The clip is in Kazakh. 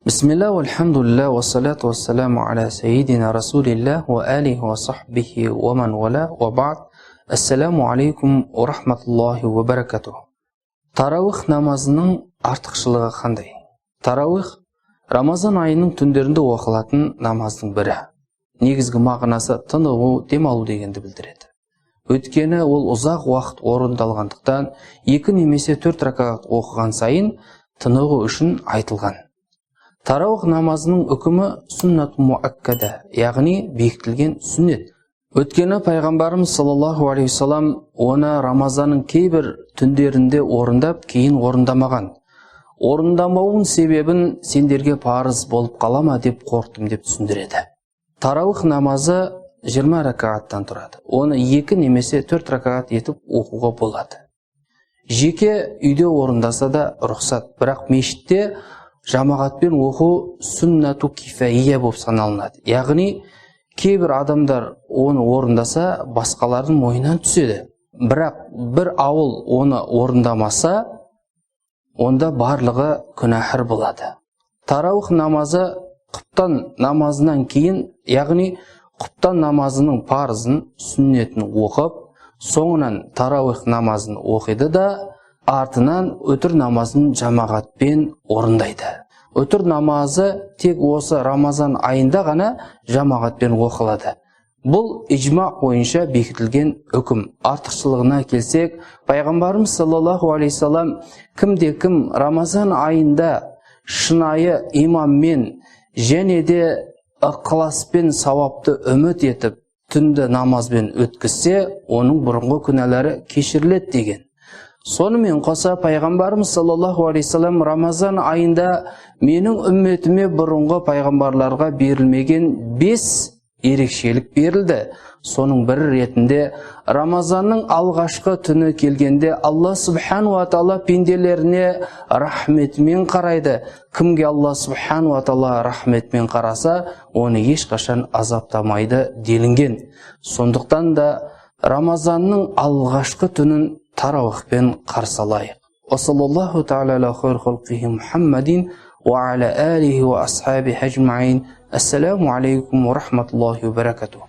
Бисмилля, вальхамдулилля, вассаляту вассаляму аля сайидина расулилля, ва алихи ва сахбихи ва ман валя, ва ба'д. Ассаламу алейкум ва рахматуллахи ва баракатуху. Тарауих намазының артықшылығы қандай? Тарауих Рамазан айының түндерінде оқылатын намаздың бірі. Негізгі мағынасы тынығу, демалу дегенді білдіреді. Өйткені ол ұзақ уақыт орындалғандықтан 2 немесе 4 ракағат оқыған сайын тынығу үшін айтылған. Тарауих намазының үкімі сүннат муаккада, яғни бекітілген сүннет. Өткені пайғамбарымыз саллаллаху алейхи вассалам оны Рамазанның кейбір түндерінде орындап, кейін орындамаған. Орындамауын себебін сендерге парыз болып қалама деп қорқтым деп түсіндіреді. Тарауих намазы 20 ракағаттан тұрады. Оны 2 немесе 4 ракағат етіп оқуға болады. Жеке үйде орындаса да рұқсат, бірақ мешітте жамағатпен оқу сүннату кифаия болып саналынады. Яғни кейбір адамдар оны орындаса басқалардың мойнынан түседі. Бірақ бір ауыл оны орындамаса, онда барлығы күнәһар болады. Тарауих намазы құптан намазынан кейін, яғни құптан намазының парызын, сүннетін оқып, соңынан тарауих намазын оқиды да, артынан өтір намазын жамағатпен орындайды. Өтір намазы тек осы Рамазан айында ғана жамағатпен оқылады. Бұл иджма бойынша бекітілген үкім. Артықшылығына келсек, пайғамбарымыз саллаллаху алейхи вассалам кімде-кім Рамазан айында шынайы иманмен және де ықыласпен сауапты үміт етіп, түнді намазбен өткізсе, оның бұрынғы күнәлары кешіріледі деген. Сонымен қоса пайғамбарымыз саллаллаху алейхи вассалам Рамазан айында менің үмметіме бұрынғы пайғамбарларға берілмеген 5 ерекшелік берілді. Соның бірі ретінде Рамазанның алғашқы түні келгенде Алла субхану ва таала пенделеріне рахметімен қарайды. Кімге Алла субхану ва таала рахметімен қараса, оны ешқашан азаптамайды делінген. Сондықтан да Рамазанның алғашқы түнін тарауихпен қарсы алайық. Уассалаллаху та'ала аля хайр халқихи Мухаммадин ва аля алихи ва асхабихи ажмаин. Ассаламу алейкум ва рахматуллахи ва баракатуху.